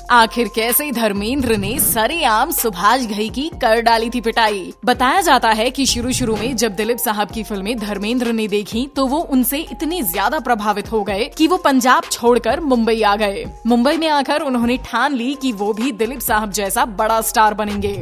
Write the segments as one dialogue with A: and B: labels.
A: आखिर कैसे धर्मेंद्र ने सरेआम सुभाष घई की कर डाली थी पिटाई। बताया जाता है कि शुरू में जब दिलीप साहब की फिल्में धर्मेंद्र ने देखी तो वो उनसे इतने ज्यादा प्रभावित हो गए कि वो पंजाब छोड़कर मुंबई आ गए। मुंबई में आकर उन्होंने ठान ली कि वो भी दिलीप साहब जैसा बड़ा स्टार बनेंगे,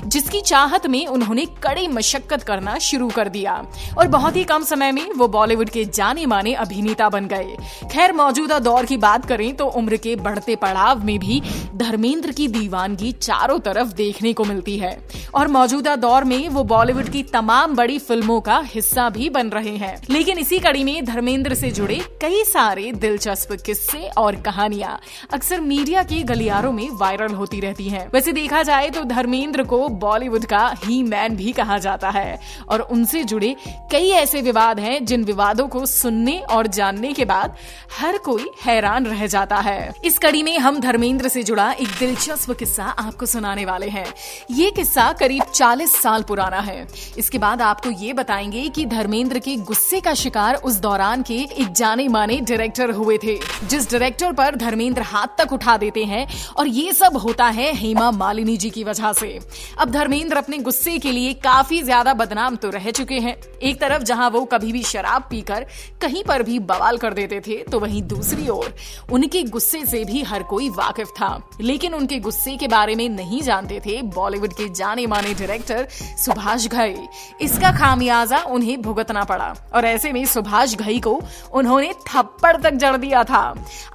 A: जिसकी चाहत में उन्होंने कड़ी मशक्कत करना शुरू कर दिया और बहुत ही कम समय में वो बॉलीवुड के जाने माने अभिनेता बन गए। खैर, मौजूदा दौर की बात करें तो उम्र के बढ़ते पड़ाव में भी धर्मेंद्र की दीवानगी चारों तरफ देखने को मिलती है और मौजूदा दौर में वो बॉलीवुड की तमाम बड़ी फिल्मों का हिस्सा भी बन रहे हैं। लेकिन इसी कड़ी में धर्मेंद्र से जुड़े कई सारे दिलचस्प किस्से और कहानियां अक्सर मीडिया के गलियारों में वायरल होती रहती हैं। वैसे देखा जाए तो धर्मेंद्र को बॉलीवुड का ही मैन भी कहा जाता है और उनसे जुड़े कई ऐसे विवाद हैं जिन विवादों को सुनने और जानने के बाद हर कोई हैरान रह जाता है। इस कड़ी में हम धर्मेंद्र से जुड़ा एक दिलचस्प किस्सा आपको सुनाने वाले हैं। ये किस्सा करीब 40 साल पुराना है। इसके बाद आपको ये बताएंगे कि धर्मेंद्र के गुस्से का शिकार उस दौरान के एक जाने माने डायरेक्टर हुए थे, जिस डायरेक्टर पर धर्मेंद्र हाथ तक उठा देते हैं और ये सब होता है हेमा मालिनी जी की वजह से। अब धर्मेंद्र अपने गुस्से के लिए काफी ज्यादा बदनाम तो रह चुके हैं। एक तरफ जहां वो कभी भी शराब पीकर कहीं पर भी बवाल कर देते थे, तो वहीं दूसरी ओर उनके गुस्से से भी हर कोई वाकिफ था। लेकिन उनके गुस्से के बारे में नहीं जानते थे बॉलीवुड के जाने माने डायरेक्टर सुभाष घई। इसका खामियाजा उन्हें भुगतना पड़ा और ऐसे में सुभाष घई को उन्होंने थप्पड़ तक जड़ दिया था।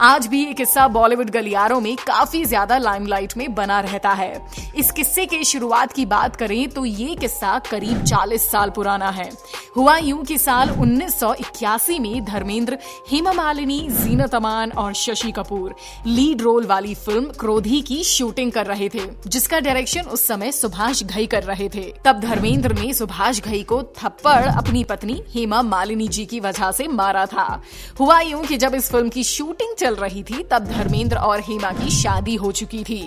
A: आज भी ये किस्सा बॉलीवुड गलियारों में काफी ज्यादा लाइमलाइट में बना रहता है। इस किस्से के शुरुआत की बात करें तो ये किस्सा करीब 40 साल पुराना है। हुआ यूं कि साल 1981 में धर्मेंद्र, हेमा मालिनी, जीनत अमान और शशि कपूर लीड रोल वाली फिल्म क्रोधी की शूटिंग कर रहे थे, जिसका डायरेक्शन उस समय सुभाष घई कर रहे थे। तब धर्मेंद्र ने सुभाष घई को थप्पड़ अपनी पत्नी हेमा मालिनी जी की वजह से मारा था। हुआ यूं कि जब इस फिल्म की शूटिंग चल रही थी तब धर्मेंद्र और हेमा की शादी हो चुकी थी।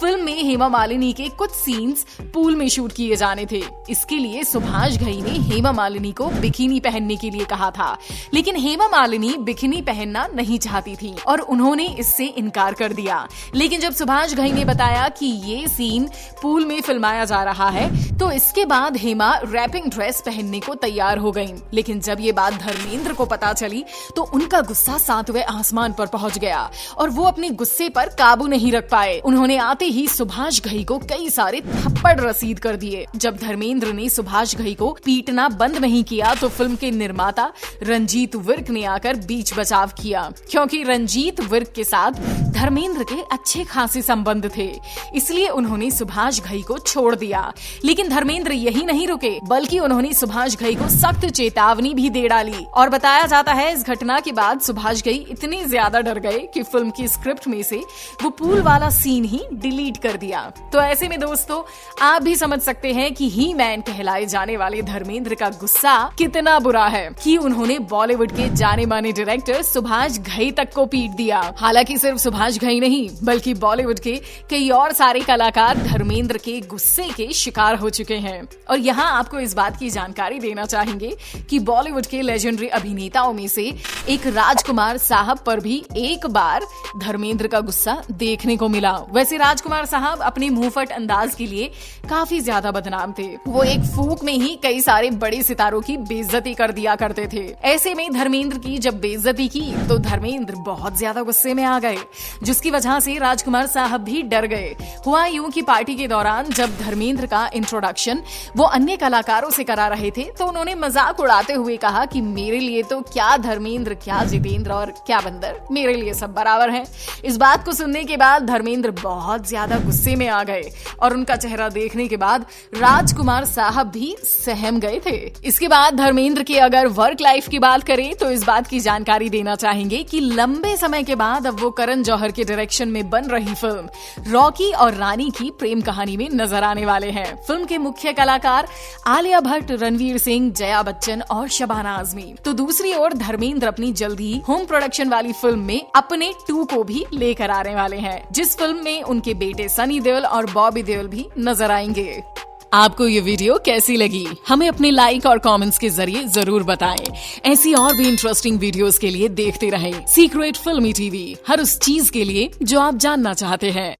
A: फिल्म में हेमा मालिनी के कुछ सीन्स पूल में शूट किए जाने थे। इसके लिए सुभाष घई ने हेमा मालिनी को बिकिनी पहनने के लिए कहा था, लेकिन हेमा मालिनी बिकिनी पहनना नहीं चाहती थी और उन्होंने इससे इनकार कर दिया। लेकिन जब सुभाष घई ने बताया कि ये सीन पूल में फिल्माया जा रहा है तो इसके बाद हेमा रैपिंग ड्रेस पहनने को तैयार हो गईं। लेकिन जब ये बात धर्मेंद्र को पता चली तो उनका गुस्सा 7वें आसमान पर पहुंच गया और वो अपने गुस्से पर काबू नहीं रख पाए। उन्होंने आते ही सुभाष घई को कई सारे थप्पड़ रसीद कर दिए। जब धर्मेंद्र ने सुभाष घई को पीटना बंद नहीं किया तो फिल्म के निर्माता रंजीत विर्क ने आकर बीच बचाव किया, क्योंकि रंजीत विर्क के साथ धर्मेंद्र के अच्छे खासे संबंध थे, इसलिए उन्होंने सुभाष घई को छोड़ दिया। लेकिन धर्मेंद्र यही नहीं रुके, बल्कि उन्होंने सुभाष घई को सख्त चेतावनी भी दे डाली और बताया जाता है इस घटना के बाद सुभाष घई इतने ज्यादा डर गए कि फिल्म की स्क्रिप्ट में से वो पूल वाला सीन ही डिलीट कर दिया। तो ऐसे में दोस्तों, आप भी समझ सकते हैं कि ही मैन कहलाए जाने वाले धर्मेंद्र का गुस्सा कितना बुरा है कि उन्होंने बॉलीवुड के जाने माने डायरेक्टर सुभाष घई तक को पीट दिया। हालांकि सिर्फ सुभाष घई नहीं, बल्कि बॉलीवुड के कई और सारे कलाकार धर्मेंद्र के गुस्से के शिकार हो चुके हैं। और यहाँ आपको इस बात की जानकारी देना चाहेंगे कि बॉलीवुड के लेजेंडरी अभिनेताओं में से एक राजकुमार साहब पर भी एक बार धर्मेंद्र का गुस्सा देखने को मिला। वैसे राजकुमार साहब अपने मुंहफट अंदाज के लिए काफी ज्यादा बदनाम थे। वो एक फूंक में ही कई सारे बड़े सितारों की बेइज्जती कर दिया करते थे। ऐसे में धर्मेंद्र की जब बेइज्जती की तो धर्मेंद्र बहुत ज्यादा गुस्से में आ गए, जिसकी वजह से राजकुमार साहब भी डर गए। हुआ यूं कि पार्टी के दौरान जब धर्मेंद्र का इंट्रोडक्शन वो अन्य कलाकारों से करा रहे थे तो उन्होंने मजाक उड़ाते हुए कहा कि मेरे लिए तो क्या धर्मेंद्र, क्या जितेंद्र और क्या बंदर, मेरे लिए सब बराबर हैं। इस बात को सुनने के बाद धर्मेंद्र बहुत ज्यादा गुस्से में आ गए और उनका चेहरा देखने के बाद राजकुमार साहब भी सहम गए थे। इसके बाद धर्मेंद्र की अगर वर्क लाइफ की बात करें तो इस बात की जानकारी देना चाहेंगे कि लंबे समय के बाद अब वो करण जौहर के डायरेक्शन में बन रही फिल्म रॉकी और रानी की प्रेम कहानी में नजर आने वाले हैं। फिल्म के मुख्य कलाकार आलिया भट्ट, रणवीर सिंह, जया बच्चन और शबाना आजमी। तो दूसरी ओर धर्मेंद्र अपनी जल्दी ही होम प्रोडक्शन वाली फिल्म में अपने 2 को भी लेकर आने वाले हैं, जिस फिल्म में उनके बेटे सनी देओल और बॉबी देओल भी नजर आएंगे। आपको ये वीडियो कैसी लगी? हमें अपने लाइक और कमेंट्स के जरिए जरूर बताएं। ऐसी और भी इंटरेस्टिंग वीडियोस के लिए देखते रहें सीक्रेट फिल्मी टीवी, हर उस चीज के लिए जो आप जानना चाहते हैं।